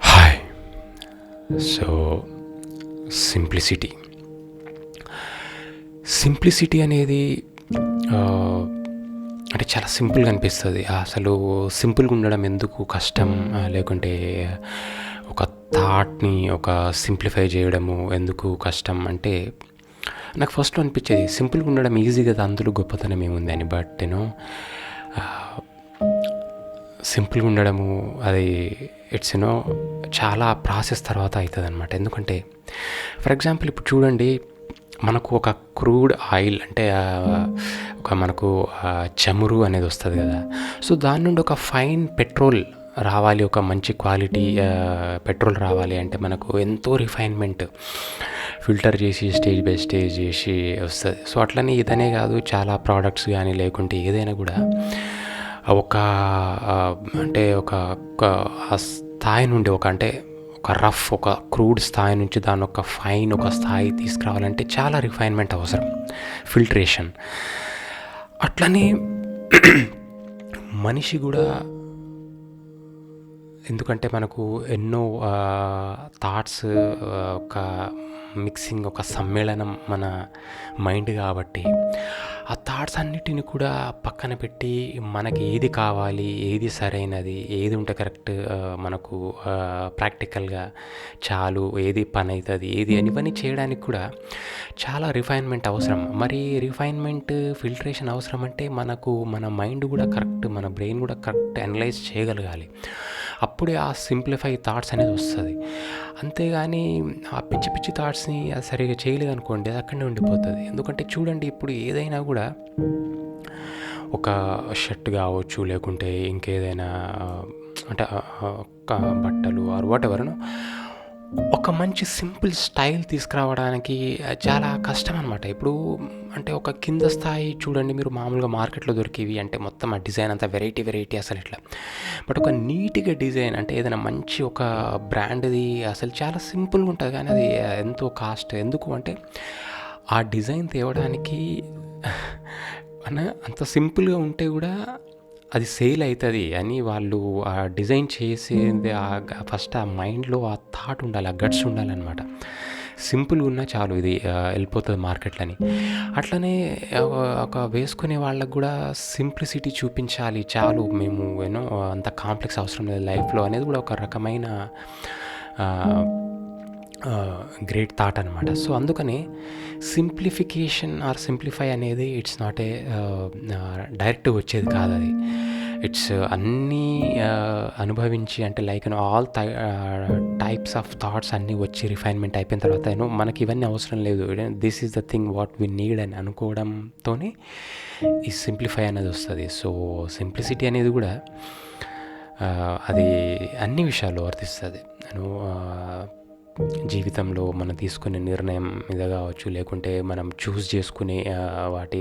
Hi. So simplicity simplicity అనేది అంటే చాలా సింపుల్గా అనిపిస్తుంది. అసలు సింపుల్గా ఉండడం ఎందుకు కష్టం, లేకుంటే ఒక థాట్ని ఒక సింప్లిఫై చేయడము ఎందుకు కష్టం అంటే, నాకు ఫస్ట్ అనిపించేది సింపుల్గా ఉండడం ఈజీ కదా, అందులో గొప్పతనం ఏముంది అని. బట్ సింపుల్గా ఉండడము అది ఇట్స్ చాలా ప్రాసెస్ తర్వాత అవుతుంది అనమాట. ఎందుకంటే ఫర్ ఎగ్జాంపుల్ ఇప్పుడు చూడండి, మనకు ఒక క్రూడ్ ఆయిల్ అంటే మనకు చమురు అనేది వస్తుంది కదా. సో దాని నుండి ఒక ఫైన్ పెట్రోల్ రావాలి, ఒక మంచి క్వాలిటీ పెట్రోల్ రావాలి అంటే మనకు ఎంతో రిఫైన్మెంట్, ఫిల్టర్ చేసి స్టేజ్ బై స్టేజ్ చేసి వస్తుంది. సో అట్లనే ఇదనే కాదు, చాలా ప్రోడక్ట్స్ కానీ లేకుంటే ఏదైనా కూడా ఒక స్థాయి నుండి ఒక రఫ్, ఒక క్రూడ్ స్థాయి నుంచి దాని ఒక ఫైన్ ఒక స్థాయి తీసుకురావాలంటే చాలా రిఫైన్మెంట్ అవసరం, ఫిల్ట్రేషన్. అట్లనే మనిషి కూడా, ఎందుకంటే మనకు ఎన్నో థాట్స్ ఒక మిక్సింగ్, ఒక సమ్మేళనం మన మైండ్ కాబట్టి ఆ థాట్స్ అన్నిటిని కూడా పక్కన పెట్టి మనకి ఏది కావాలి, ఏది సరైనది, ఏది ఉంటే కరెక్ట్, మనకు ప్రాక్టికల్గా చాలు, ఏది పని అవుతుంది, ఏది ఇవన్నీ చేయడానికి కూడా చాలా రిఫైన్మెంట్ అవసరం. మరి రిఫైన్మెంట్, ఫిల్ట్రేషన్ అవసరం అంటే మనకు మన మైండ్ కూడా కరెక్ట్, మన బ్రెయిన్ కూడా కరెక్ట్ అనలైజ్ చేయగలగాలి. అప్పుడే ఆ సింప్లిఫై థాట్స్ అనేది వస్తుంది. అంతేగాని ఆ పిచ్చి పిచ్చి థాట్స్ని అది సరిగా చేయలేదు అనుకోండి, అది అక్కడనే ఉండిపోతుంది. ఎందుకంటే చూడండి, ఇప్పుడు ఏదైనా కూడా ఒక షర్ట్ కావచ్చు, లేకుంటే ఇంకేదైనా అంటే ఒక బట్టలు ఆర్ వాట్ ఎవర్, ఒక మంచి సింపుల్ స్టైల్ తీసుకురావడానికి చాలా కష్టం అనమాట. ఇప్పుడు అంటే ఒక కింద స్థాయి చూడండి, మీరు మామూలుగా మార్కెట్లో దొరికేవి అంటే మొత్తం ఆ డిజైన్ అంతా వెరైటీ అసలు ఇట్లా. బట్ ఒక నీట్గా డిజైన్ అంటే ఏదైనా మంచి ఒక బ్రాండ్ది అసలు చాలా సింపుల్గా ఉంటుంది, కానీ అది ఎంతో కాస్ట్. ఎందుకు అంటే ఆ డిజైన్ తేవడానికి అంత సింపుల్గా ఉంటే కూడా అది సేల్ అవుతుంది అని వాళ్ళు ఆ డిజైన్ చేసేది ఫస్ట్ ఆ మైండ్లో ఆ థాట్ ఉండాలి, ఆ గట్స్ ఉండాలన్నమాట. సింపుల్గా ఉన్నా చాలు, ఇది వెళ్ళిపోతుంది మార్కెట్లని. అట్లనే ఒక వేసుకునే వాళ్ళకు కూడా సింప్లిసిటీ చూపించాలి చాలు, మేము అంత కాంప్లెక్స్ అవసరం లేదు లైఫ్లో అనేది కూడా ఒక రకమైన గ్రేట్ థాట్ అనమాట. సో అందుకని సింప్లిఫికేషన్ ఆర్ సింప్లిఫై అనేది ఇట్స్ నాట్ ఏ డైరెక్ట్ వచ్చేది కాదు. అది ఇట్స్ అన్నీ అనుభవించి అంటే like all types of thoughts అన్నీ వచ్చి రిఫైన్మెంట్ అయిపోయిన తర్వాత మనకి ఇవన్నీ అవసరం లేదు, this is the thing what we need అని అనుకోవడంతోనే ఈ సింప్లిఫై అనేది వస్తుంది. సో సింప్లిసిటీ అనేది కూడా అది అన్ని విషయాల్లో వర్తిస్తుంది. జీవితంలో మనం తీసుకునే నిర్ణయం మీద కావచ్చు, లేకుంటే మనం చూస్ చేసుకునే వాటి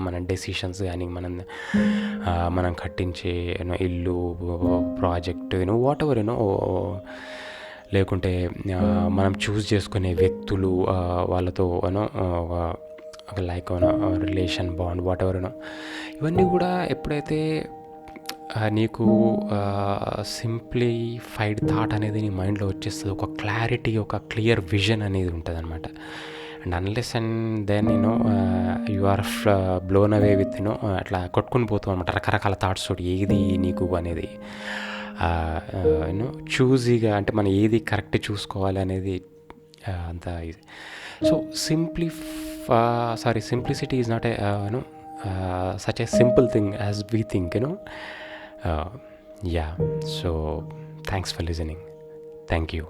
మన డెసిషన్స్ కానీ, మనం కట్టించే ఇల్లు, ప్రాజెక్ట్, వాట్ ఎవర్ లేకుంటే మనం చూస్ చేసుకునే వ్యక్తులు, వాళ్ళతో like relation bond, what ever ఇవన్నీ కూడా ఎప్పుడైతే నీకు సింప్లిఫైడ్ థాట్ అనేది నీ మైండ్లో వచ్చేస్తుంది, ఒక క్లారిటీ, ఒక క్లియర్ విజన్ అనేది ఉంటుంది అనమాట. And unless and then you are blown away with అట్లా కొట్టుకుని పోతాం అనమాట రకరకాల థాట్స్ తోటి, ఏది నీకు అనేది చూజీగా అంటే మనం ఏది కరెక్ట్ చూసుకోవాలి అనేది అంత ఇది. So simplicity is not such a simple thing as we think, yeah. So thanks for listening. Thank you.